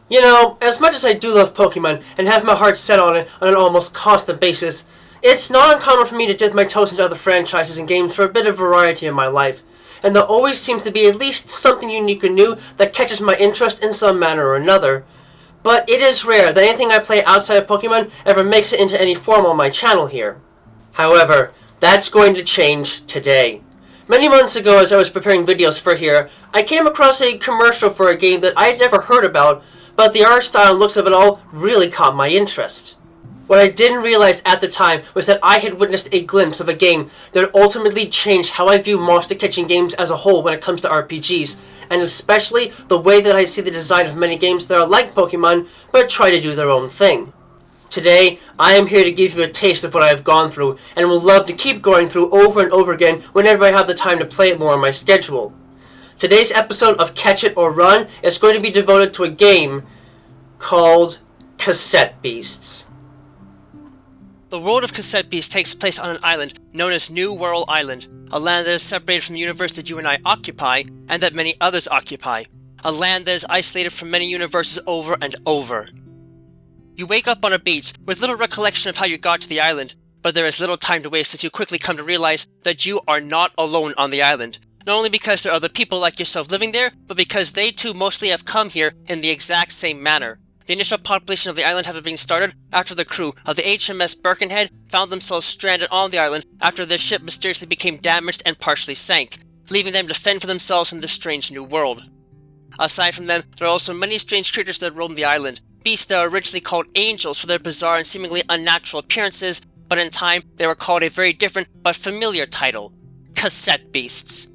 You know, as much as I do love Pokemon and have my heart set on it on an almost constant basis, it's not uncommon for me to dip my toes into other franchises and games for a bit of variety in my life, and there always seems to be at least something unique or new that catches my interest in some manner or another. But it is rare that anything I play outside of Pokemon ever makes it into any form on my channel here. However, that's going to change today. Many months ago, as I was preparing videos for here, I came across a commercial for a game that I had never heard about, but the art style and looks of it all really caught my interest. What I didn't realize at the time was that I had witnessed a glimpse of a game that ultimately changed how I view monster catching games as a whole when it comes to RPGs, and especially the way that I see the design of many games that are like Pokemon, but try to do their own thing. Today, I am here to give you a taste of what I have gone through, and will love to keep going through over and over again whenever I have the time to play it more on my schedule. Today's episode of Catch It or Run is going to be devoted to a game called Cassette Beasts. The world of Cassette Beasts takes place on an island known as New Wirral Island, a land that is separated from the universe that you and I occupy, and that many others occupy. A land that is isolated from many universes over and over. You wake up on a beach with little recollection of how you got to the island, but there is little time to waste as you quickly come to realize that you are not alone on the island. Not only because there are other people like yourself living there, but because they too mostly have come here in the exact same manner. The initial population of the island having been started after the crew of the HMS Birkenhead found themselves stranded on the island after their ship mysteriously became damaged and partially sank, leaving them to fend for themselves in this strange new world. Aside from them, there are also many strange creatures that roam the island, beasts that are originally called angels for their bizarre and seemingly unnatural appearances, but in time they were called a very different but familiar title, Cassette Beasts.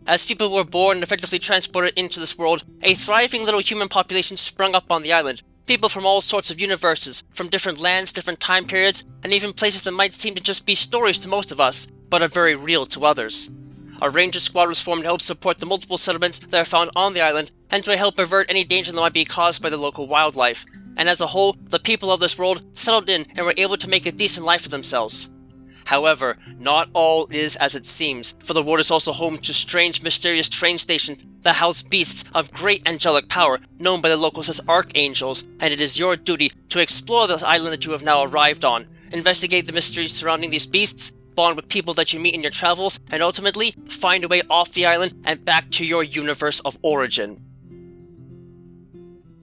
As people were born and effectively transported into this world, a thriving little human population sprung up on the island. People from all sorts of universes, from different lands, different time periods, and even places that might seem to just be stories to most of us, but are very real to others. A ranger squad was formed to help support the multiple settlements that are found on the island, and to help avert any danger that might be caused by the local wildlife. And as a whole, the people of this world settled in and were able to make a decent life for themselves. However, not all is as it seems, for the world is also home to strange, mysterious train stations that house beasts of great angelic power, known by the locals as archangels, and it is your duty to explore the island that you have now arrived on, investigate the mysteries surrounding these beasts, bond with people that you meet in your travels, and ultimately find a way off the island and back to your universe of origin.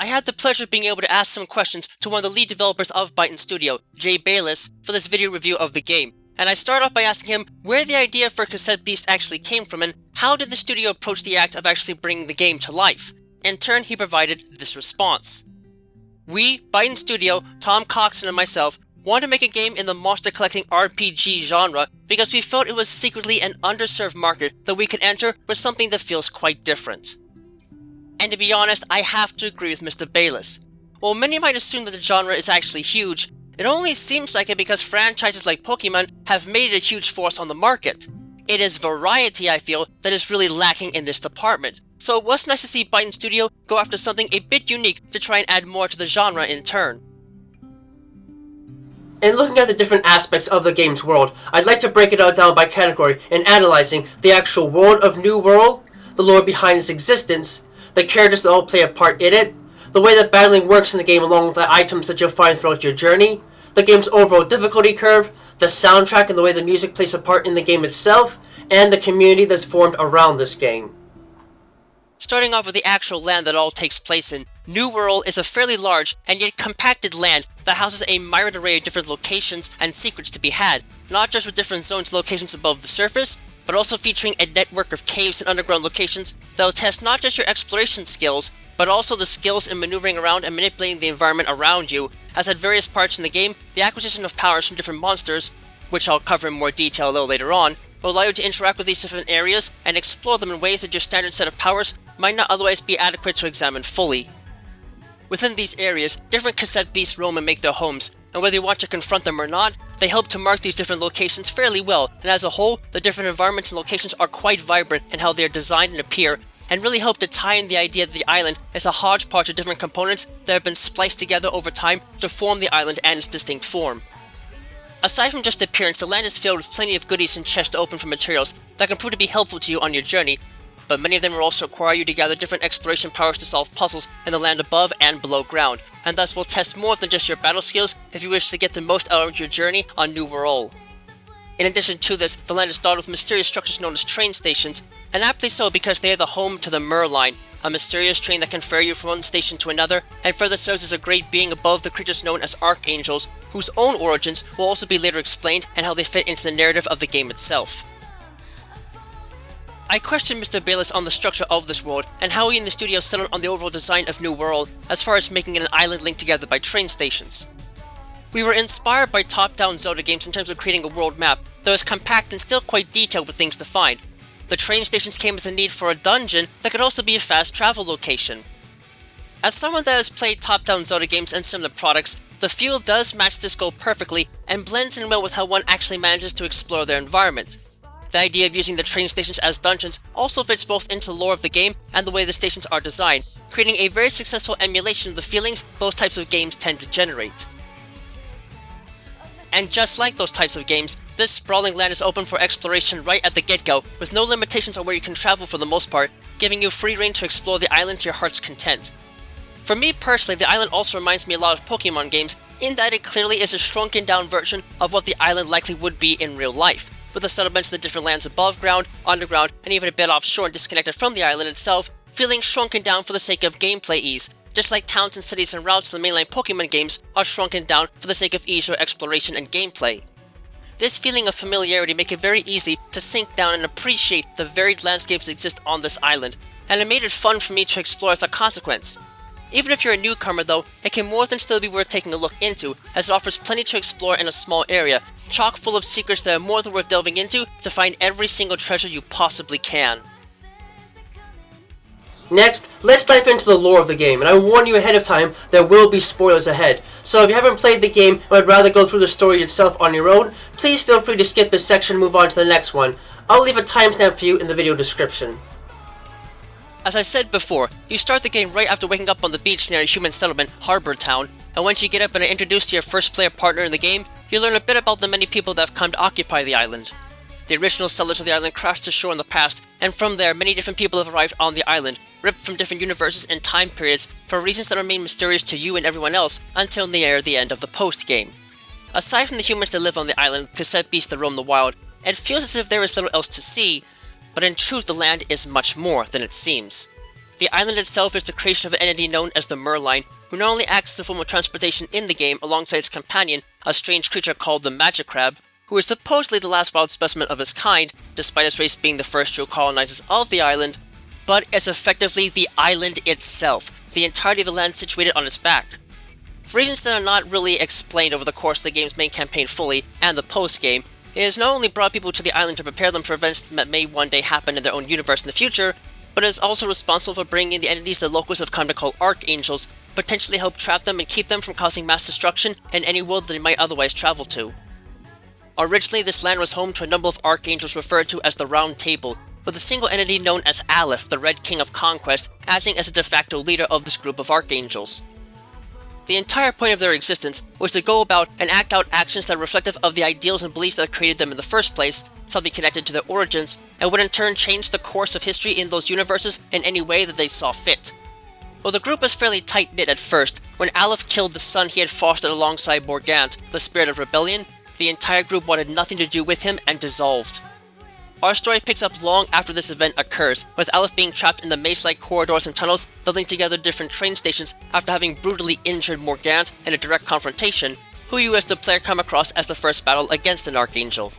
I had the pleasure of being able to ask some questions to one of the lead developers of Byton Studio, Jay Bayless, for this video review of the game. And I start off by asking him where the idea for Cassette Beast actually came from and how did the studio approach the act of actually bringing the game to life. In turn, he provided this response. We, Byton Studio, Tom Coxon and myself, wanted to make a game in the monster collecting RPG genre because we felt it was secretly an underserved market that we could enter with something that feels quite different. And to be honest, I have to agree with Mr. Bayless. While many might assume that the genre is actually huge, it only seems like it because franchises like Pokémon have made it a huge force on the market. It is variety, I feel, that is really lacking in this department. So it was nice to see Byton Studio go after something a bit unique to try and add more to the genre in turn. In looking at the different aspects of the game's world, I'd like to break it all down by category and analyzing the actual world of New Wirral, the lore behind its existence, the characters that all play a part in it, the way that battling works in the game along with the items that you'll find throughout your journey, the game's overall difficulty curve, the soundtrack and the way the music plays a part in the game itself, and the community that's formed around this game. Starting off with the actual land that all takes place in, New Wirral is a fairly large and yet compacted land that houses a myriad array of different locations and secrets to be had, not just with different zones and locations above the surface, but also featuring a network of caves and underground locations that will test not just your exploration skills, but also the skills in maneuvering around and manipulating the environment around you, as at various parts in the game, the acquisition of powers from different monsters, which I'll cover in more detail a little later on, will allow you to interact with these different areas and explore them in ways that your standard set of powers might not otherwise be adequate to examine fully. Within these areas, different cassette beasts roam and make their homes, and whether you want to confront them or not, they help to mark these different locations fairly well, and as a whole, the different environments and locations are quite vibrant in how they are designed and appear, and really help to tie in the idea that the island is a hodgepodge of different components that have been spliced together over time to form the island and its distinct form. Aside from just appearance, the land is filled with plenty of goodies and chests to open for materials that can prove to be helpful to you on your journey, but many of them will also require you to gather different exploration powers to solve puzzles in the land above and below ground, and thus will test more than just your battle skills if you wish to get the most out of your journey on New Wirral. In addition to this, the land is dotted with mysterious structures known as train stations, and aptly so because they are the home to the Mir line, a mysterious train that can ferry you from one station to another, and further serves as a great being above the creatures known as archangels, whose own origins will also be later explained and how they fit into the narrative of the game itself. I questioned Mr. Bayless on the structure of this world, and how he and the studio settled on the overall design of New Wirral, as far as making it an island linked together by train stations. We were inspired by top-down Zelda games in terms of creating a world map that was compact and still quite detailed with things to find. The train stations came as a need for a dungeon that could also be a fast travel location. As someone that has played top-down Zelda games and similar products, the feel does match this goal perfectly and blends in well with how one actually manages to explore their environment. The idea of using the train stations as dungeons also fits both into the lore of the game and the way the stations are designed, creating a very successful emulation of the feelings those types of games tend to generate. And just like those types of games, this sprawling land is open for exploration right at the get-go, with no limitations on where you can travel for the most part, giving you free reign to explore the island to your heart's content. For me personally, the island also reminds me a lot of Pokémon games, in that it clearly is a shrunken down version of what the island likely would be in real life, with the settlements in the different lands above ground, underground, and even a bit offshore and disconnected from the island itself, feeling shrunken down for the sake of gameplay ease, just like towns and cities and routes in the mainline Pokémon games are shrunken down for the sake of ease or exploration and gameplay. This feeling of familiarity makes it very easy to sink down and appreciate the varied landscapes that exist on this island, and it made it fun for me to explore as a consequence. Even if you're a newcomer though, it can more than still be worth taking a look into, as it offers plenty to explore in a small area, chock full of secrets that are more than worth delving into to find every single treasure you possibly can. Next, let's dive into the lore of the game, and I warn you ahead of time, there will be spoilers ahead. So if you haven't played the game and would rather go through the story itself on your own, please feel free to skip this section and move on to the next one. I'll leave a timestamp for you in the video description. As I said before, you start the game right after waking up on the beach near a human settlement, Harbor Town, and once you get up and are introduced to your first player partner in the game, you learn a bit about the many people that have come to occupy the island. The original settlers of the island crashed ashore in the past, and from there many different people have arrived on the island, ripped from different universes and time periods for reasons that remain mysterious to you and everyone else until near the end of the post-game. Aside from the humans that live on the island, Cassette Beasts that roam the wild, it feels as if there is little else to see, but in truth the land is much more than it seems. The island itself is the creation of an entity known as the Mir line, who not only acts as a form of transportation in the game alongside its companion, a strange creature called the Magic Crab, who is supposedly the last wild specimen of his kind, despite its race being the first true colonizers of the island, but is effectively the island itself, the entirety of the land situated on its back. For reasons that are not really explained over the course of the game's main campaign fully, and the post-game, it has not only brought people to the island to prepare them for events that may one day happen in their own universe in the future, but is also responsible for bringing in the entities the locals have come to call archangels, potentially help trap them and keep them from causing mass destruction in any world that they might otherwise travel to. Originally, this land was home to a number of archangels referred to as the Round Table, with a single entity known as Aleph, the Red King of Conquest, acting as a de facto leader of this group of archangels. The entire point of their existence was to go about and act out actions that are reflective of the ideals and beliefs that created them in the first place, something connected to their origins, and would in turn change the course of history in those universes in any way that they saw fit. While the group was fairly tight-knit at first, when Aleph killed the son he had fostered alongside Morgant, the spirit of rebellion, the entire group wanted nothing to do with him and dissolved. Our story picks up long after this event occurs, with Aleph being trapped in the maze-like corridors and tunnels that link together different train stations after having brutally injured Morgant in a direct confrontation, who you as the player come across as the first battle against an Archangel.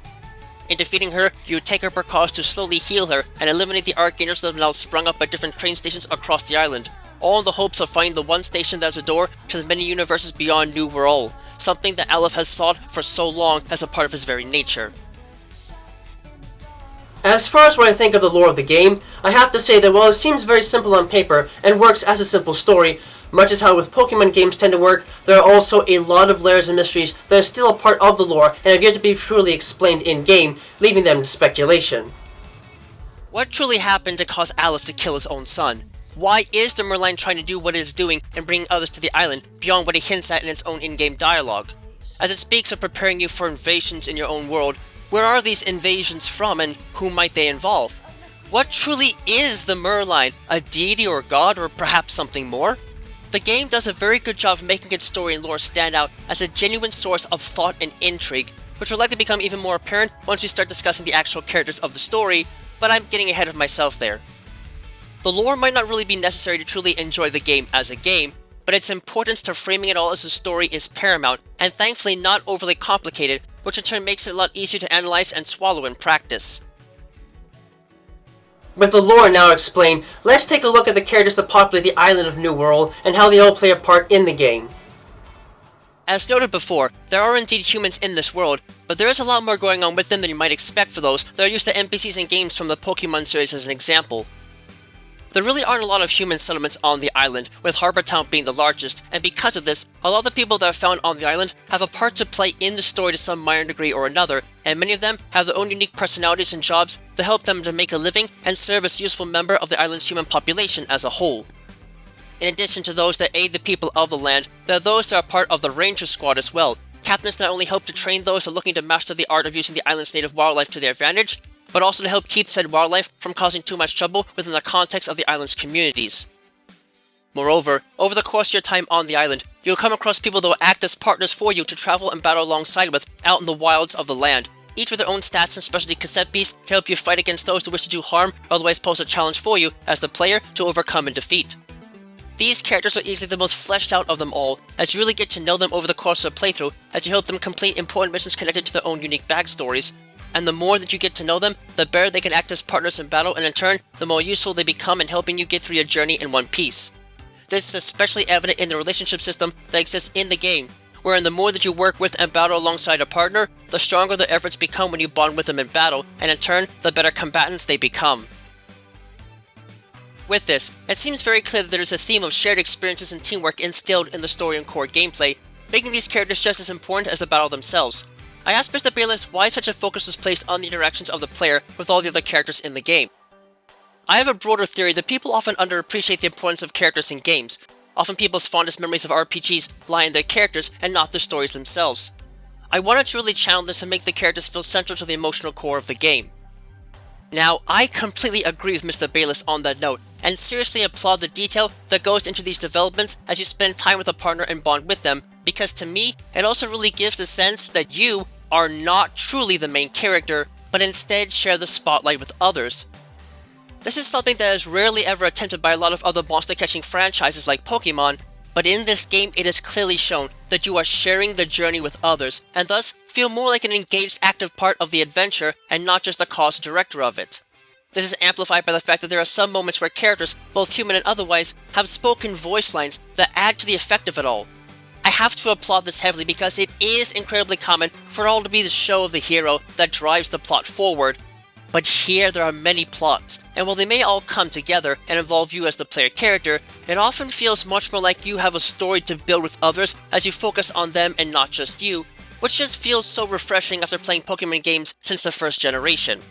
In defeating her, you take her precautions to slowly heal her and eliminate the Archangels that have now sprung up at different train stations across the island, all in the hopes of finding the one station that is a door to the many universes beyond New Wirral, something that Aleph has sought for so long as a part of his very nature. As far as what I think of the lore of the game, I have to say that while it seems very simple on paper and works as a simple story, much as how with Pokemon games tend to work, there are also a lot of layers and mysteries that are still a part of the lore and have yet to be truly explained in-game, leaving them to speculation. What truly happened to cause Aleph to kill his own son? Why is the Mir line trying to do what it is doing and bringing others to the island beyond what it hints at in its own in-game dialogue? As it speaks of preparing you for invasions in your own world, where are these invasions from and who might they involve? What truly is the Merline? A deity or god, or perhaps something more? The game does a very good job of making its story and lore stand out as a genuine source of thought and intrigue, which will likely become even more apparent once we start discussing the actual characters of the story, but I'm getting ahead of myself there. The lore might not really be necessary to truly enjoy the game as a game, but its importance to framing it all as a story is paramount, and thankfully not overly complicated, which in turn makes it a lot easier to analyze and swallow in practice. With the lore now explained, let's take a look at the characters that populate the island of New Wirral and how they all play a part in the game. As noted before, there are indeed humans in this world, but there is a lot more going on with them than you might expect for those that are used to NPCs in games from the Pokémon series as an example. There really aren't a lot of human settlements on the island, with Harbour Town being the largest, and because of this, a lot of the people that are found on the island have a part to play in the story to some minor degree or another, and many of them have their own unique personalities and jobs that help them to make a living and serve as a useful member of the island's human population as a whole. In addition to those that aid the people of the land, there are those that are part of the Ranger Squad as well, captains that not only help to train those that are looking to master the art of using the island's native wildlife to their advantage, but also to help keep said wildlife from causing too much trouble within the context of the island's communities. Moreover, over the course of your time on the island, you'll come across people that will act as partners for you to travel and battle alongside with out in the wilds of the land, each with their own stats and specialty cassette beasts to help you fight against those who wish to do harm or otherwise pose a challenge for you as the player to overcome and defeat. These characters are easily the most fleshed out of them all, as you really get to know them over the course of a playthrough as you help them complete important missions connected to their own unique backstories, and the more that you get to know them, the better they can act as partners in battle, and in turn, the more useful they become in helping you get through your journey in one piece. This is especially evident in the relationship system that exists in the game, wherein the more that you work with and battle alongside a partner, the stronger the efforts become when you bond with them in battle, and in turn, the better combatants they become. With this, it seems very clear that there is a theme of shared experiences and teamwork instilled in the story and core gameplay, making these characters just as important as the battle themselves. I asked Mr. Bayless why such a focus was placed on the interactions of the player with all the other characters in the game. I have a broader theory that people often underappreciate the importance of characters in games. Often people's fondest memories of RPGs lie in their characters and not the stories themselves. I wanted to really channel this and make the characters feel central to the emotional core of the game. Now, I completely agree with Mr. Bayless on that note, and seriously applaud the detail that goes into these developments as you spend time with a partner and bond with them, because to me, it also really gives the sense that you are not truly the main character, but instead share the spotlight with others. This is something that is rarely ever attempted by a lot of other monster-catching franchises like Pokémon, but in this game it is clearly shown that you are sharing the journey with others, and thus feel more like an engaged active part of the adventure and not just the cause director of it. This is amplified by the fact that there are some moments where characters, both human and otherwise, have spoken voice lines that add to the effect of it all. I have to applaud this heavily because it is incredibly common for it all to be the show of the hero that drives the plot forward. But here there are many plots, and while they may all come together and involve you as the player character, it often feels much more like you have a story to build with others as you focus on them and not just you, which just feels so refreshing after playing Pokémon games since the first generation.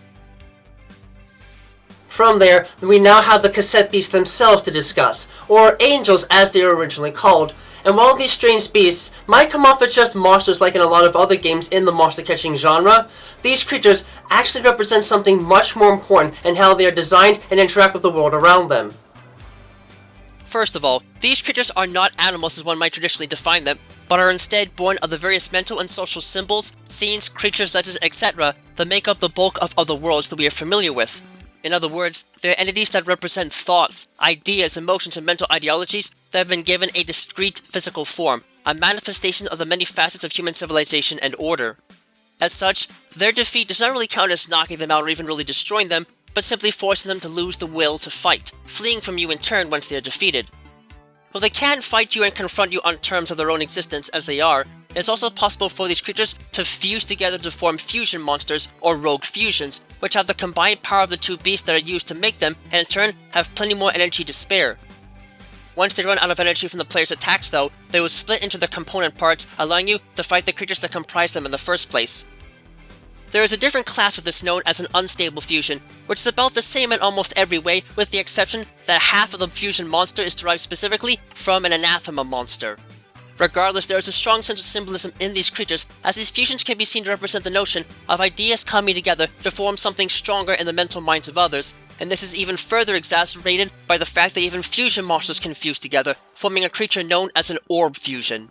From there, we now have the Cassette Beasts themselves to discuss, or Angels as they were originally called. And while these strange beasts might come off as just monsters like in a lot of other games in the monster-catching genre, these creatures actually represent something much more important in how they are designed and interact with the world around them. First of all, these creatures are not animals as one might traditionally define them, but are instead born of the various mental and social symbols, scenes, creatures, letters, etc. that make up the bulk of other worlds that we are familiar with. In other words, they are entities that represent thoughts, ideas, emotions, and mental ideologies that have been given a discrete physical form, a manifestation of the many facets of human civilization and order. As such, their defeat does not really count as knocking them out or even really destroying them, but simply forcing them to lose the will to fight, fleeing from you in turn once they are defeated. While they can fight you and confront you on terms of their own existence as they are, it is also possible for these creatures to fuse together to form fusion monsters or rogue fusions, which have the combined power of the two beasts that are used to make them, and in turn have plenty more energy to spare. Once they run out of energy from the player's attacks though, they will split into their component parts, allowing you to fight the creatures that comprise them in the first place. There is a different class of this known as an unstable fusion, which is about the same in almost every way, with the exception that half of the fusion monster is derived specifically from an anathema monster. Regardless, there is a strong sense of symbolism in these creatures, as these fusions can be seen to represent the notion of ideas coming together to form something stronger in the mental minds of others, and this is even further exacerbated by the fact that even fusion monsters can fuse together, forming a creature known as an orb fusion.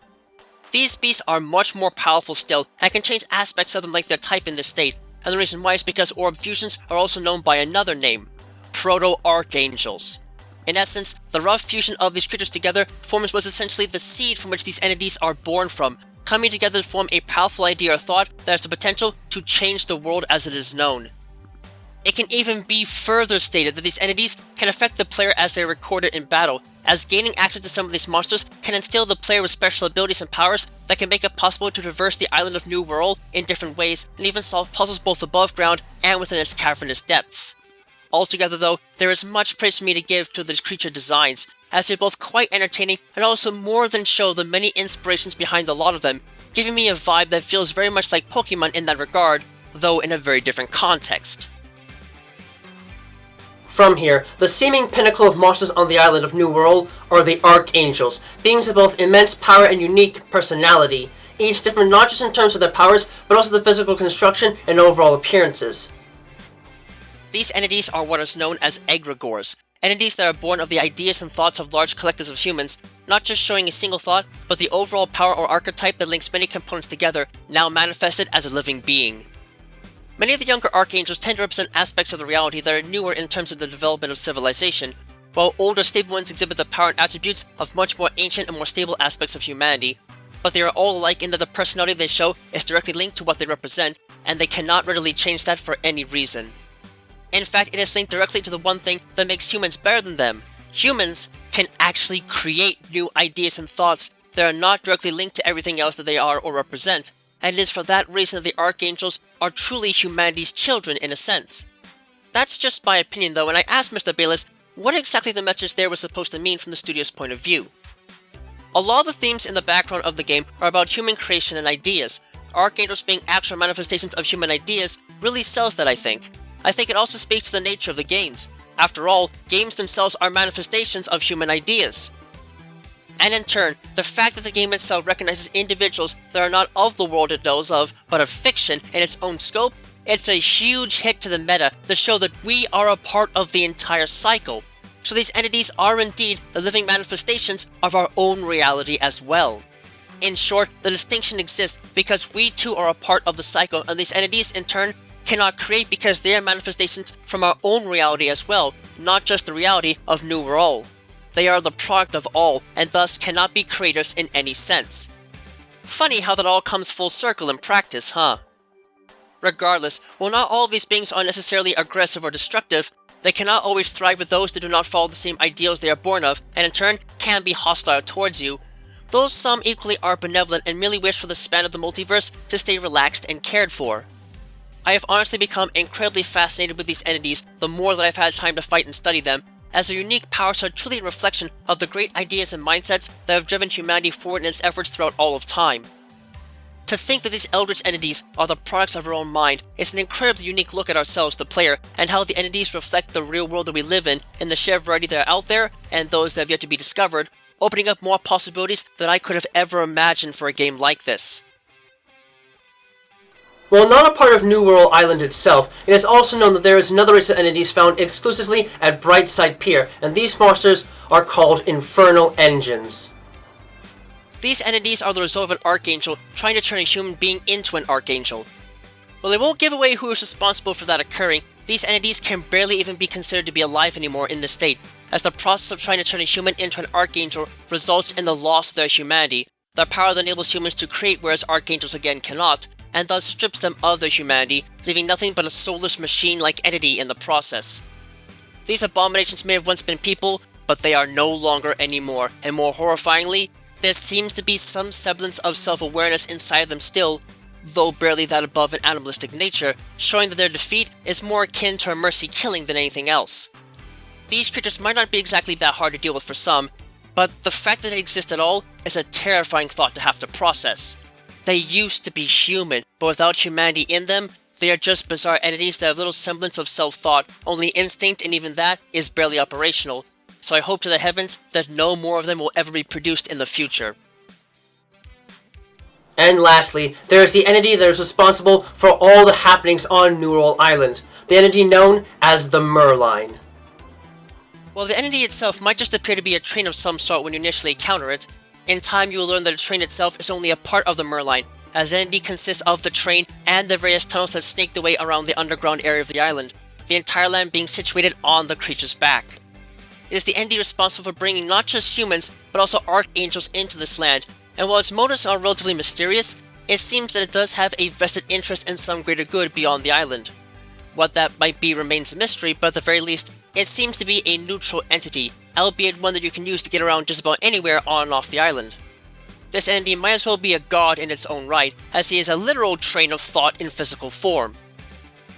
These beasts are much more powerful still, and can change aspects of them like their type in this state, and the reason why is because orb fusions are also known by another name, Proto-Archangels. In essence, the rough fusion of these creatures together forms was essentially the seed from which these entities are born from, coming together to form a powerful idea or thought that has the potential to change the world as it is known. It can even be further stated that these entities can affect the player as they are recorded in battle, as gaining access to some of these monsters can instill the player with special abilities and powers that can make it possible to traverse the island of New Wirral in different ways, and even solve puzzles both above ground and within its cavernous depths. Altogether though, there is much praise for me to give to these creature designs, as they're both quite entertaining and also more than show the many inspirations behind a lot of them, giving me a vibe that feels very much like Pokémon in that regard, though in a very different context. From here, the seeming pinnacle of monsters on the island of New Wirral are the Archangels, beings of both immense power and unique personality, each different not just in terms of their powers, but also the physical construction and overall appearances. These entities are what is known as egregores, entities that are born of the ideas and thoughts of large collectives of humans, not just showing a single thought, but the overall power or archetype that links many components together, now manifested as a living being. Many of the younger archangels tend to represent aspects of the reality that are newer in terms of the development of civilization, while older stable ones exhibit the power and attributes of much more ancient and more stable aspects of humanity, but they are all alike in that the personality they show is directly linked to what they represent, and they cannot readily change that for any reason. In fact, it is linked directly to the one thing that makes humans better than them. Humans can actually create new ideas and thoughts that are not directly linked to everything else that they are or represent, and it is for that reason that the Archangels are truly humanity's children in a sense. That's just my opinion though, and I asked Mr. Bayless what exactly the message there was supposed to mean from the studio's point of view. A lot of the themes in the background of the game are about human creation and ideas. Archangels being actual manifestations of human ideas really sells that, I think. I think it also speaks to the nature of the games. After all, games themselves are manifestations of human ideas. And in turn, the fact that the game itself recognizes individuals that are not of the world it knows of, but of fiction in its own scope, it's a huge hit to the meta to show that we are a part of the entire cycle. So these entities are indeed the living manifestations of our own reality as well. In short, the distinction exists because we too are a part of the cycle, and these entities in turn cannot create because they are manifestations from our own reality as well, not just the reality of New Wirral. They are the product of all, and thus cannot be creators in any sense. Funny how that all comes full circle in practice, huh? Regardless, while not all of these beings are necessarily aggressive or destructive, they cannot always thrive with those that do not follow the same ideals they are born of, and in turn can be hostile towards you, though some equally are benevolent and merely wish for the span of the multiverse to stay relaxed and cared for. I have honestly become incredibly fascinated with these entities the more that I've had time to fight and study them, as their unique powers are truly a reflection of the great ideas and mindsets that have driven humanity forward in its efforts throughout all of time. To think that these eldritch entities are the products of our own mind is an incredibly unique look at ourselves, the player, and how the entities reflect the real world that we live in the sheer variety that are out there, and those that have yet to be discovered, opening up more possibilities than I could have ever imagined for a game like this. While not a part of New Wirral Island itself, it is also known that there is another race of entities found exclusively at Brightside Pier, and these monsters are called Infernal Engines. These entities are the result of an Archangel trying to turn a human being into an Archangel. While they won't give away who is responsible for that occurring, these entities can barely even be considered to be alive anymore in this state, as the process of trying to turn a human into an Archangel results in the loss of their humanity, the power that enables humans to create whereas Archangels again cannot, and thus strips them of their humanity, leaving nothing but a soulless machine-like entity in the process. These abominations may have once been people, but they are no longer anymore, and more horrifyingly, there seems to be some semblance of self-awareness inside them still, though barely that above an animalistic nature, showing that their defeat is more akin to a mercy killing than anything else. These creatures might not be exactly that hard to deal with for some, but the fact that they exist at all is a terrifying thought to have to process. They used to be human, but without humanity in them, they are just bizarre entities that have little semblance of self-thought, only instinct, and even that is barely operational. So I hope to the heavens that no more of them will ever be produced in the future. And lastly, there is the entity that is responsible for all the happenings on New Wirral Island, the entity known as the Merline. While the entity itself might just appear to be a train of some sort when you initially encounter it, in time you will learn that the train itself is only a part of the Merline, as the entity consists of the train and the various tunnels that snake the way around the underground area of the island, the entire land being situated on the creature's back. It is the entity responsible for bringing not just humans, but also archangels into this land, and while its motives are relatively mysterious, it seems that it does have a vested interest in some greater good beyond the island. What that might be remains a mystery, but at the very least, it seems to be a neutral entity, albeit one that you can use to get around just about anywhere on and off the island. This entity might as well be a god in its own right, as he is a literal train of thought in physical form.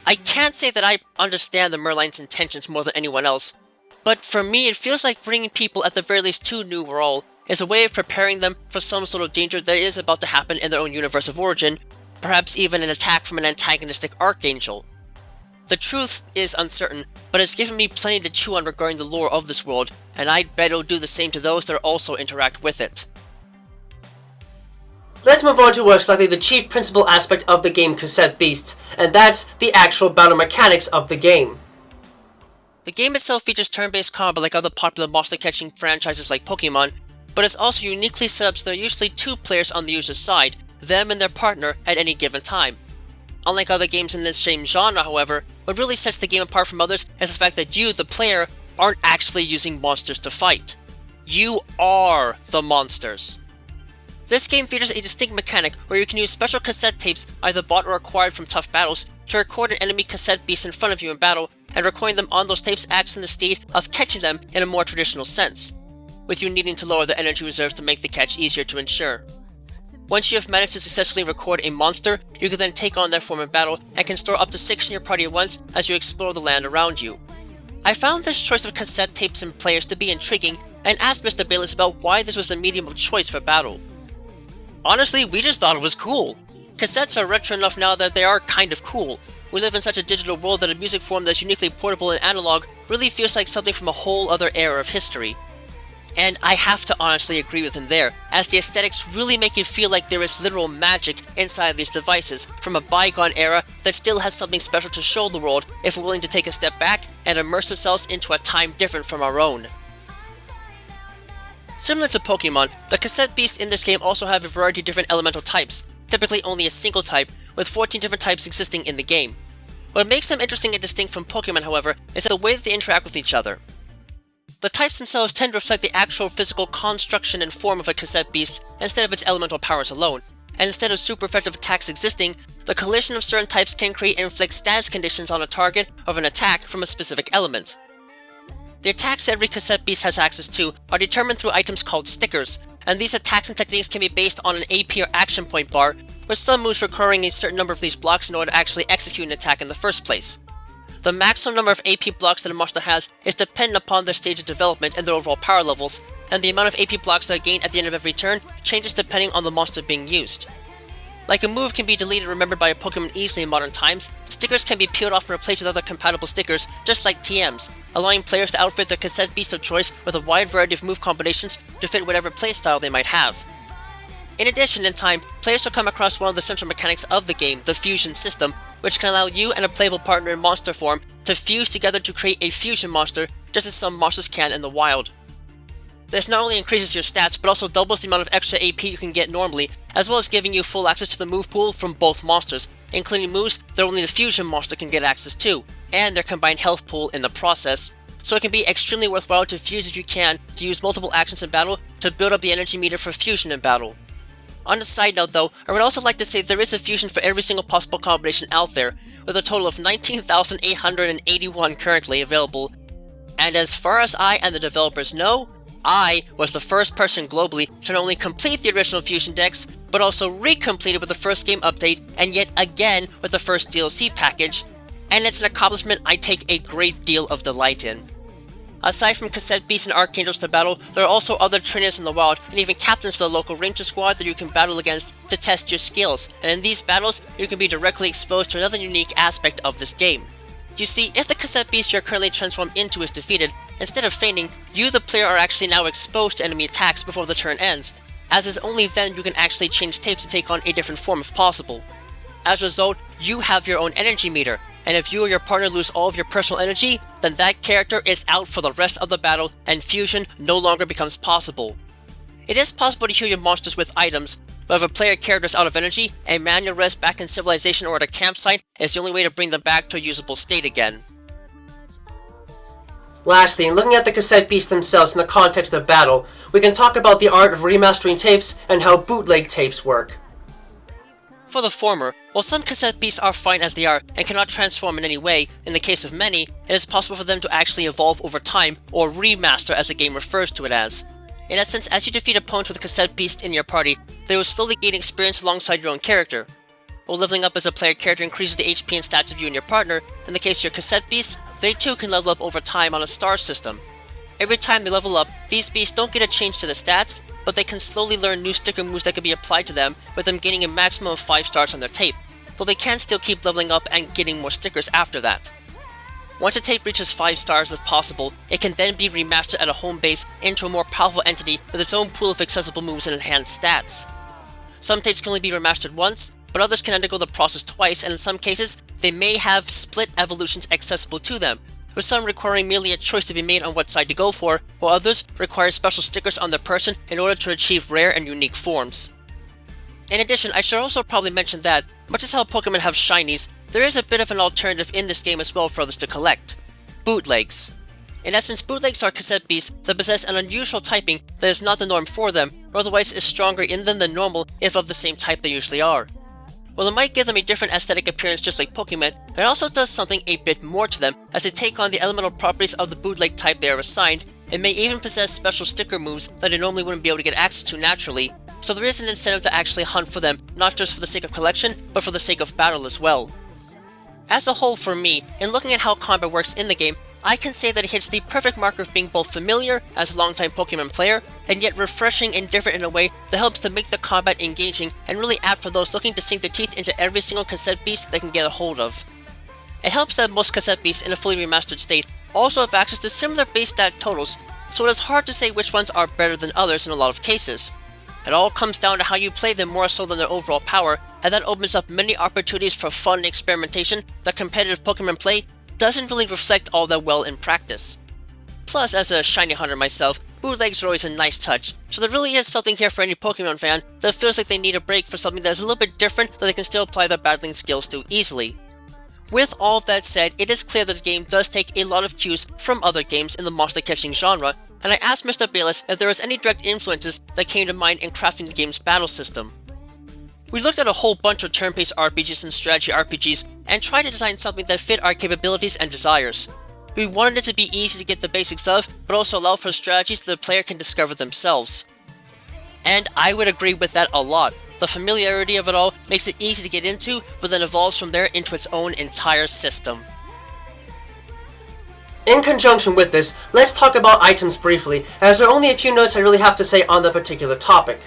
I can't say that I understand the Merline's intentions more than anyone else, but for me it feels like bringing people at the very least to New Wirral is a way of preparing them for some sort of danger that is about to happen in their own universe of origin, perhaps even an attack from an antagonistic archangel. The truth is uncertain, but it's given me plenty to chew on regarding the lore of this world, and I'd bet it'll do the same to those that also interact with it. Let's move on to what's likely the chief principal aspect of the game Cassette Beasts, and that's the actual battle mechanics of the game. The game itself features turn-based combat like other popular monster-catching franchises like Pokémon, but it's also uniquely set up so there are usually two players on the user's side, them and their partner, at any given time. Unlike other games in this same genre, however, what really sets the game apart from others is the fact that you, the player, aren't actually using monsters to fight. You are the monsters. This game features a distinct mechanic where you can use special cassette tapes, either bought or acquired from tough battles, to record an enemy cassette beast in front of you in battle, and recording them on those tapes acts in the stead of catching them in a more traditional sense, with you needing to lower the energy reserves to make the catch easier to ensure. Once you have managed to successfully record a monster, you can then take on their form in battle and can store up to 6 in your party at once as you explore the land around you. I found this choice of cassette tapes and players to be intriguing and asked Mr. Bayless about why this was the medium of choice for battle. Honestly, we just thought it was cool. Cassettes are retro enough now that they are kind of cool. We live in such a digital world that a music form that's uniquely portable and analog really feels like something from a whole other era of history. And I have to honestly agree with him there, as the aesthetics really make it feel like there is literal magic inside these devices from a bygone era that still has something special to show the world if we're willing to take a step back and immerse ourselves into a time different from our own. Similar to Pokémon, the Cassette Beasts in this game also have a variety of different elemental types, typically only a single type, with 14 different types existing in the game. What makes them interesting and distinct from Pokémon, however, is the way that they interact with each other. The types themselves tend to reflect the actual physical construction and form of a Cassette Beast instead of its elemental powers alone, and instead of super effective attacks existing, the collision of certain types can create and inflict status conditions on a target of an attack from a specific element. The attacks every Cassette Beast has access to are determined through items called stickers, and these attacks and techniques can be based on an AP or action point bar, with some moves requiring a certain number of these blocks in order to actually execute an attack in the first place. The maximum number of AP blocks that a monster has is dependent upon their stage of development and their overall power levels, and the amount of AP blocks that are gained at the end of every turn changes depending on the monster being used. Like a move can be deleted and remembered by a Pokémon easily in modern times, stickers can be peeled off and replaced with other compatible stickers, just like TMs, allowing players to outfit their Cassette Beast of choice with a wide variety of move combinations to fit whatever playstyle they might have. In addition, in time, players will come across one of the central mechanics of the game, the fusion system, which can allow you and a playable partner in monster form to fuse together to create a fusion monster, just as some monsters can in the wild. This not only increases your stats, but also doubles the amount of extra AP you can get normally, as well as giving you full access to the move pool from both monsters, including moves that only the fusion monster can get access to, and their combined health pool in the process, so it can be extremely worthwhile to fuse if you can, to use multiple actions in battle to build up the energy meter for fusion in battle. On a side note though, I would also like to say there is a fusion for every single possible combination out there, with a total of 19,881 currently available, and as far as I and the developers know, I was the first person globally to not only complete the original fusion decks, but also re-complete it with the first game update, and yet again with the first DLC package, and it's an accomplishment I take a great deal of delight in. Aside from Cassette Beasts and Archangels to battle, there are also other trainers in the wild, and even captains for the local ranger squad that you can battle against to test your skills, and in these battles, you can be directly exposed to another unique aspect of this game. You see, if the Cassette Beast you're currently transformed into is defeated, instead of feigning, you the player are actually now exposed to enemy attacks before the turn ends, as is only then you can actually change tapes to take on a different form if possible. As a result, you have your own energy meter, and if you or your partner lose all of your personal energy, then that character is out for the rest of the battle and fusion no longer becomes possible. It is possible to heal your monsters with items, but if a player character is out of energy, a manual rest back in Civilization or at a campsite is the only way to bring them back to a usable state again. Lastly, in looking at the cassette beasts themselves in the context of battle, we can talk about the art of remastering tapes and how bootleg tapes work. For the former, while some cassette beasts are fine as they are and cannot transform in any way, in the case of many, it is possible for them to actually evolve over time, or remaster as the game refers to it as. In essence, as you defeat opponents with a cassette beast in your party, they will slowly gain experience alongside your own character. While leveling up as a player character increases the HP and stats of you and your partner, in the case of your cassette beasts, they too can level up over time on a star system. Every time they level up, these beasts don't get a change to the stats, but they can slowly learn new sticker moves that can be applied to them, with them gaining a maximum of 5 stars on their tape, though they can still keep leveling up and getting more stickers after that. Once a tape reaches 5 stars if possible, it can then be remastered at a home base into a more powerful entity with its own pool of accessible moves and enhanced stats. Some tapes can only be remastered once, but others can undergo the process twice, and in some cases, they may have split evolutions accessible to them, with some requiring merely a choice to be made on what side to go for, while others require special stickers on their person in order to achieve rare and unique forms. In addition, I should also probably mention that, much as how Pokémon have shinies, there is a bit of an alternative in this game as well for others to collect: bootlegs. In essence, bootlegs are cassette beasts that possess an unusual typing that is not the norm for them, or otherwise is stronger in them than normal if of the same type they usually are. While it might give them a different aesthetic appearance just like Pokémon, it also does something a bit more to them, as they take on the elemental properties of the bootleg type they are assigned, and may even possess special sticker moves that they normally wouldn't be able to get access to naturally, so there is an incentive to actually hunt for them, not just for the sake of collection, but for the sake of battle as well. As a whole for me, in looking at how combat works in the game, I can say that it hits the perfect mark of being both familiar as a longtime Pokémon player, and yet refreshing and different in a way that helps to make the combat engaging and really apt for those looking to sink their teeth into every single cassette beast they can get a hold of. It helps that most cassette beasts in a fully remastered state also have access to similar base stat totals, so it is hard to say which ones are better than others in a lot of cases. It all comes down to how you play them more so than their overall power, and that opens up many opportunities for fun and experimentation that competitive Pokémon play doesn't really reflect all that well in practice. Plus, as a shiny hunter myself, bootlegs are always a nice touch, so there really is something here for any Pokémon fan that feels like they need a break for something that is a little bit different that they can still apply their battling skills to easily. With all that said, it is clear that the game does take a lot of cues from other games in the monster catching genre, and I asked Mr. Bayless if there was any direct influences that came to mind in crafting the game's battle system. We looked at a whole bunch of turn-based RPGs and strategy RPGs and tried to design something that fit our capabilities and desires. We wanted it to be easy to get the basics of, but also allow for strategies that the player can discover themselves. And I would agree with that a lot. The familiarity of it all makes it easy to get into, but then evolves from there into its own entire system. In conjunction with this, let's talk about items briefly, as there are only a few notes I really have to say on the particular topic.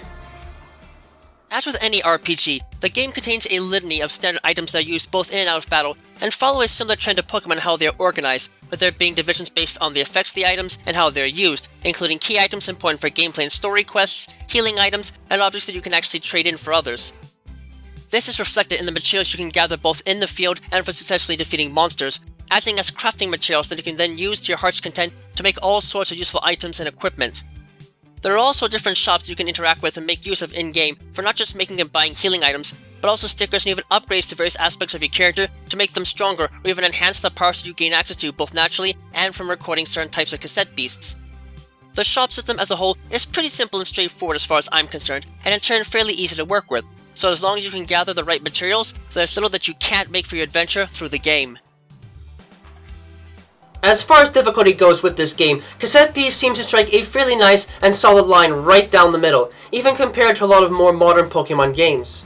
As with any RPG, the game contains a litany of standard items that are used both in and out of battle, and follow a similar trend to Pokémon how they are organized, with there being divisions based on the effects of the items and how they are used, including key items important for gameplay and story quests, healing items, and objects that you can actually trade in for others. This is reflected in the materials you can gather both in the field and for successfully defeating monsters, acting as crafting materials that you can then use to your heart's content to make all sorts of useful items and equipment. There are also different shops you can interact with and make use of in-game for not just making and buying healing items, but also stickers and even upgrades to various aspects of your character to make them stronger or even enhance the powers that you gain access to both naturally and from recording certain types of cassette beasts. The shop system as a whole is pretty simple and straightforward as far as I'm concerned, and in turn fairly easy to work with, so as long as you can gather the right materials, there's little that you can't make for your adventure through the game. As far as difficulty goes with this game, Cassette Beasts seems to strike a fairly nice and solid line right down the middle, even compared to a lot of more modern Pokémon games.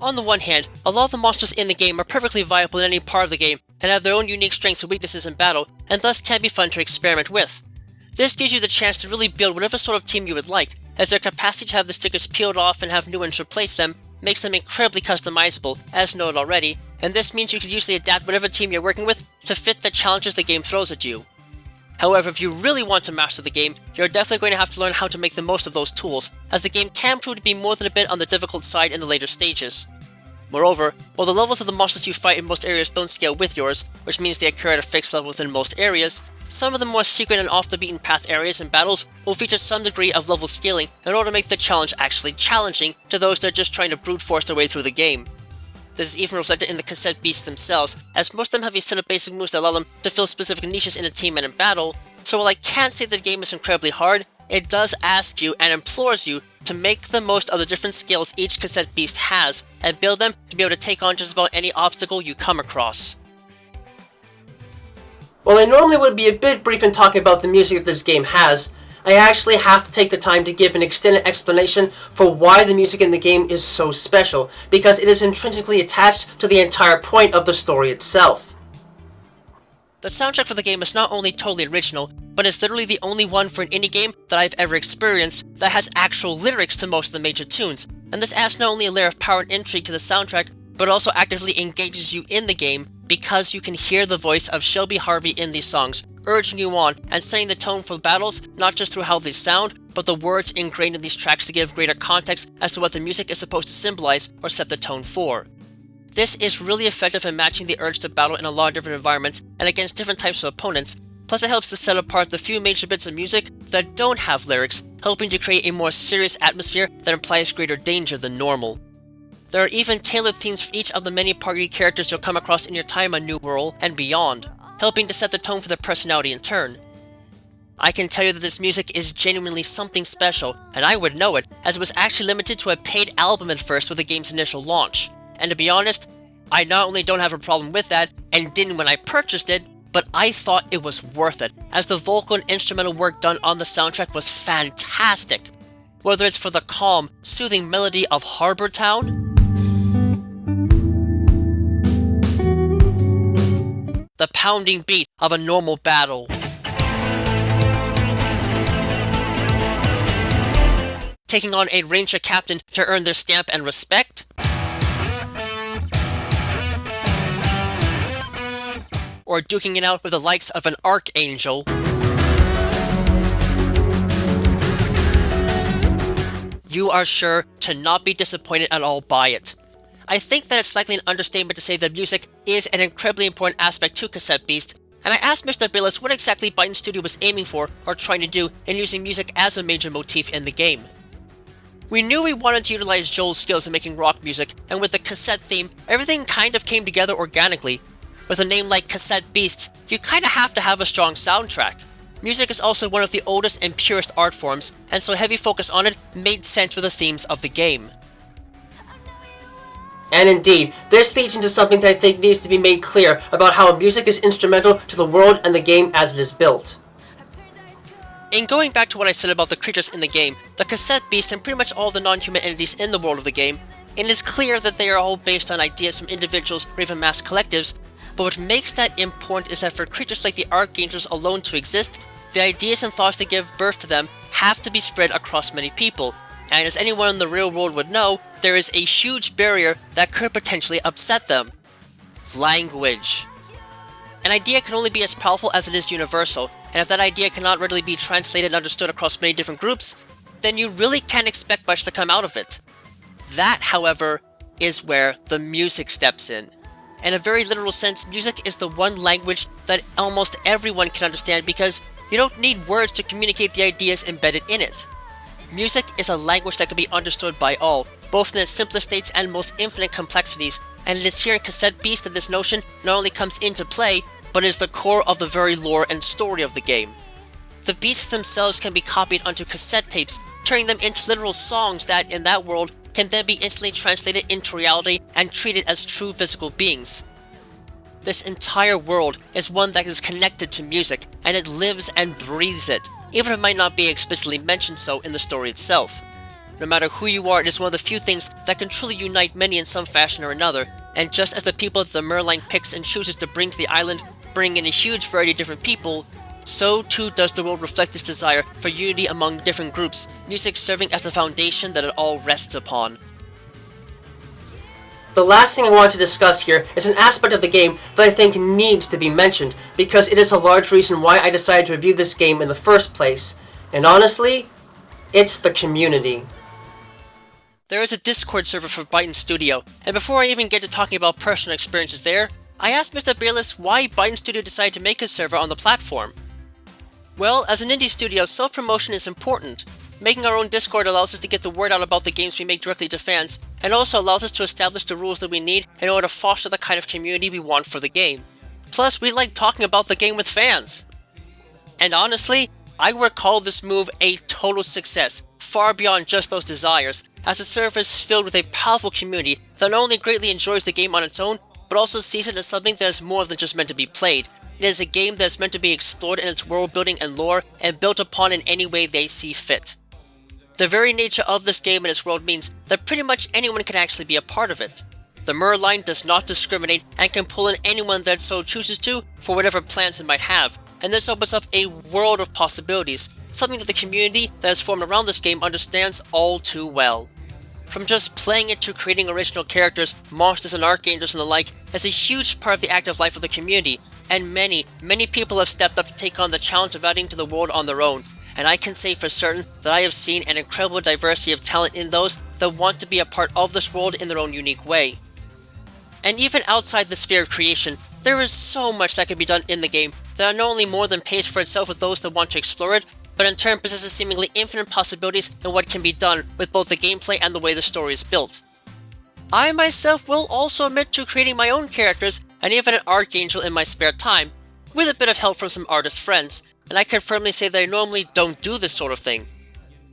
On the one hand, a lot of the monsters in the game are perfectly viable in any part of the game, and have their own unique strengths and weaknesses in battle, and thus can be fun to experiment with. This gives you the chance to really build whatever sort of team you would like, as their capacity to have the stickers peeled off and have new ones replace them makes them incredibly customizable, as noted already, and this means you can usually adapt whatever team you're working with to fit the challenges the game throws at you. However, if you really want to master the game, you're definitely going to have to learn how to make the most of those tools, as the game can prove to be more than a bit on the difficult side in the later stages. Moreover, while the levels of the monsters you fight in most areas don't scale with yours, which means they occur at a fixed level within most areas, some of the more secret and off-the-beaten-path areas and battles will feature some degree of level scaling in order to make the challenge actually challenging to those that are just trying to brute force their way through the game. This is even reflected in the Cassette Beasts themselves, as most of them have a set of basic moves that allow them to fill specific niches in a team and in battle, so while I can't say the game is incredibly hard, it does ask you and implores you to make the most of the different skills each Cassette Beast has, and build them to be able to take on just about any obstacle you come across. While I normally would be a bit brief in talking about the music that this game has, I actually have to take the time to give an extended explanation for why the music in the game is so special, because it is intrinsically attached to the entire point of the story itself. The soundtrack for the game is not only totally original, but is literally the only one for an indie game that I've ever experienced that has actual lyrics to most of the major tunes, and this adds not only a layer of power and intrigue to the soundtrack, but also actively engages you in the game because you can hear the voice of Shelby Harvey in these songs, urging you on and setting the tone for the battles not just through how they sound, but the words ingrained in these tracks to give greater context as to what the music is supposed to symbolize or set the tone for. This is really effective in matching the urge to battle in a lot of different environments and against different types of opponents, plus it helps to set apart the few major bits of music that don't have lyrics, helping to create a more serious atmosphere that implies greater danger than normal. There are even tailored themes for each of the many party characters you'll come across in your time on New Wirral and beyond, helping to set the tone for their personality in turn. I can tell you that this music is genuinely something special, and I would know it, as it was actually limited to a paid album at first with the game's initial launch. And to be honest, I not only don't have a problem with that, and didn't when I purchased it, but I thought it was worth it, as the vocal and instrumental work done on the soundtrack was fantastic. Whether it's for the calm, soothing melody of Harbor Town, the pounding beat of a normal battle, taking on a ranger captain to earn their stamp and respect, or duking it out with the likes of an archangel, you are sure to not be disappointed at all by it. I think that it's likely an understatement to say that music is an incredibly important aspect to Cassette Beast, and I asked Mr. Billis what exactly Byton Studio was aiming for or trying to do in using music as a major motif in the game. We knew we wanted to utilize Joel's skills in making rock music, and with the cassette theme, everything kind of came together organically. With a name like Cassette Beasts, you kinda have to have a strong soundtrack. Music is also one of the oldest and purest art forms, and so heavy focus on it made sense with the themes of the game. And indeed, this leads into something that I think needs to be made clear about how music is instrumental to the world and the game as it is built. In going back to what I said about the creatures in the game, the Cassette Beasts and pretty much all the non-human entities in the world of the game, it is clear that they are all based on ideas from individuals or even mass collectives, but what makes that important is that for creatures like the Archangels alone to exist, the ideas and thoughts that give birth to them have to be spread across many people, and as anyone in the real world would know, there is a huge barrier that could potentially upset them. Language. An idea can only be as powerful as it is universal, and if that idea cannot readily be translated and understood across many different groups, then you really can't expect much to come out of it. That, however, is where the music steps in. In a very literal sense, music is the one language that almost everyone can understand because you don't need words to communicate the ideas embedded in it. Music is a language that can be understood by all, both in its simplest states and most infinite complexities, and it is here in Cassette Beast that this notion not only comes into play, but is the core of the very lore and story of the game. The beasts themselves can be copied onto cassette tapes, turning them into literal songs that, in that world, can then be instantly translated into reality and treated as true physical beings. This entire world is one that is connected to music, and it lives and breathes it, even if it might not be explicitly mentioned so in the story itself. No matter who you are, it is one of the few things that can truly unite many in some fashion or another, and just as the people that the Merline picks and chooses to bring to the island bring in a huge variety of different people, so too does the world reflect this desire for unity among different groups, music serving as the foundation that it all rests upon. The last thing I want to discuss here is an aspect of the game that I think needs to be mentioned, because it is a large reason why I decided to review this game in the first place, and honestly, it's the community. there is a Discord server for Byton Studio, and before I even get to talking about personal experiences there, I asked Mr. Bayless why Byton Studio decided to make a server on the platform. Well, as an indie studio, self-promotion is important. Making our own Discord allows us to get the word out about the games we make directly to fans, and also allows us to establish the rules that we need in order to foster the kind of community we want for the game. Plus, we like talking about the game with fans. And honestly, I would call this move a total success, far beyond just those desires, as the server is filled with a powerful community that not only greatly enjoys the game on its own, but also sees it as something that is more than just meant to be played. It is a game that is meant to be explored in its world building and lore, and built upon in any way they see fit. The very nature of this game and its world means that pretty much anyone can actually be a part of it. The Mirror line does not discriminate and can pull in anyone that so chooses to for whatever plans it might have, and this opens up a world of possibilities, something that the community that is formed around this game understands all too well. From just playing it to creating original characters, monsters and archangels and the like is a huge part of the active life of the community, and many people have stepped up to take on the challenge of adding to the world on their own, and I can say for certain that I have seen an incredible diversity of talent in those that want to be a part of this world in their own unique way. And even outside the sphere of creation, there is so much that can be done in the game that not only more than pays for itself with those that want to explore it, but in turn possesses seemingly infinite possibilities in what can be done with both the gameplay and the way the story is built. I myself will also admit to creating my own characters and even an archangel in my spare time, with a bit of help from some artist friends, and I can firmly say that I normally don't do this sort of thing.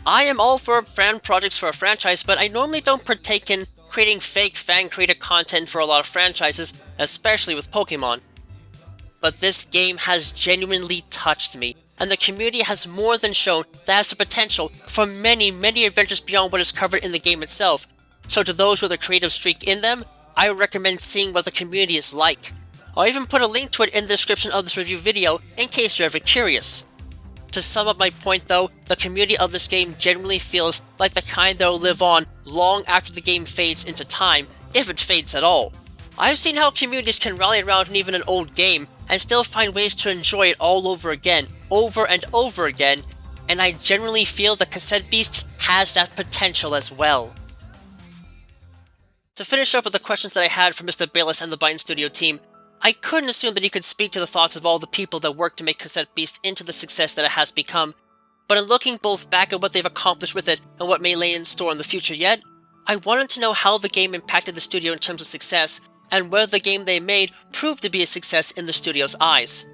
I am all for fan projects for a franchise, but I normally don't partake in creating fake fan-created content for a lot of franchises, especially with Pokémon. But this game has genuinely touched me, and the community has more than shown that it has the potential for many adventures beyond what is covered in the game itself. So to those with a creative streak in them, I would recommend seeing what the community is like. I'll even put a link to it in the description of this review video in case you're ever curious. To sum up my point though, the community of this game genuinely feels like the kind that will live on long after the game fades into time, if it fades at all. I've seen how communities can rally around even an old game and still find ways to enjoy it all over again, over and over again, and I genuinely feel that Cassette Beasts has that potential as well. To finish up with the questions that I had from Mr. Bayless and the Byton Studio team, I couldn't assume that he could speak to the thoughts of all the people that worked to make Cassette Beasts into the success that it has become, but in looking both back at what they've accomplished with it and what may lay in store in the future yet, I wanted to know how the game impacted the studio in terms of success, and whether the game they made proved to be a success in the studio's eyes.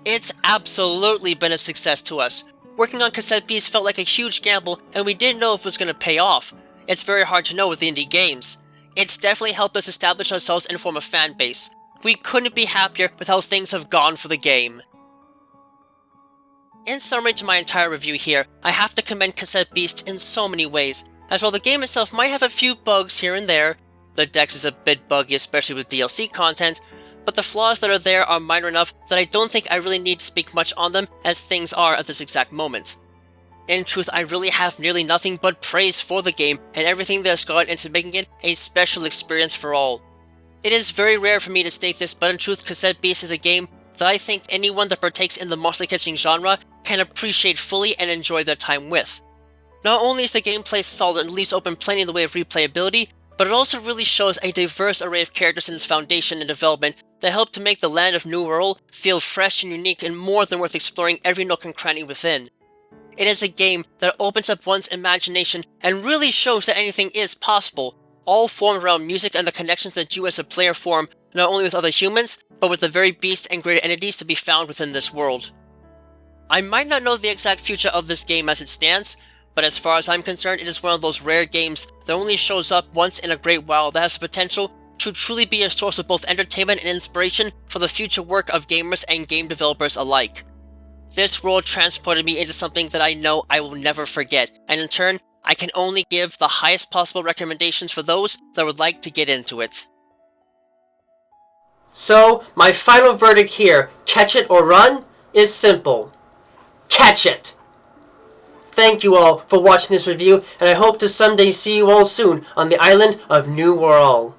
It's absolutely been a success to us. Working on Cassette Beasts felt like a huge gamble, and we didn't know if it was going to pay off. It's very hard to know with indie games. It's definitely helped us establish ourselves and form a fan base. We couldn't be happier with how things have gone for the game. In summary to my entire review here, I have to commend Cassette Beasts in so many ways, as while the game itself might have a few bugs here and there, the dex is a bit buggy especially with DLC content, but the flaws that are there are minor enough that I don't think I really need to speak much on them as things are at this exact moment. In truth, I really have nearly nothing but praise for the game and everything that has gone into making it a special experience for all. It is very rare for me to state this, but in truth, Cassette Beasts is a game that I think anyone that partakes in the monster catching genre can appreciate fully and enjoy their time with. Not only is the gameplay solid and leaves open plenty in the way of replayability, but it also really shows a diverse array of characters in its foundation and development that help to make the land of New Wirral feel fresh and unique and more than worth exploring every nook and cranny within. It is a game that opens up one's imagination and really shows that anything is possible, all formed around music and the connections that you as a player form not only with other humans, but with the very beasts and greater entities to be found within this world. I might not know the exact future of this game as it stands, but as far as I'm concerned, it is one of those rare games that only shows up once in a great while that has the potential to truly be a source of both entertainment and inspiration for the future work of gamers and game developers alike. This world transported me into something that I know I will never forget, and in turn, I can only give the highest possible recommendations for those that would like to get into it. So, my final verdict here, catch it or run, is simple. Catch it! Thank you all for watching this review, and I hope to someday see you all soon on the island of New Wirral.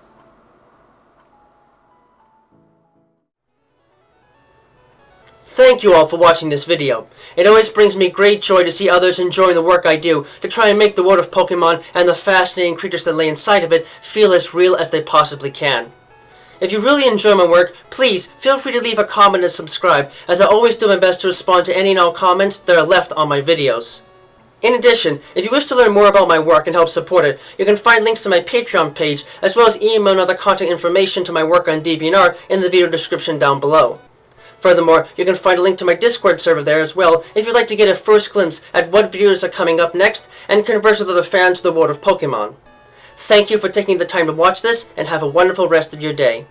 Thank you all for watching this video. It always brings me great joy to see others enjoying the work I do to try and make the world of Pokemon and the fascinating creatures that lay inside of it feel as real as they possibly can. If you really enjoy my work, please feel free to leave a comment and subscribe, as I always do my best to respond to any and all comments that are left on my videos. In addition, if you wish to learn more about my work and help support it, you can find links to my Patreon page, as well as email and other contact information to my work on DeviantArt in the video description down below. Furthermore, you can find a link to my Discord server there as well if you'd like to get a first glimpse at what videos are coming up next and converse with other fans of the world of Pokemon. Thank you for taking the time to watch this, and have a wonderful rest of your day.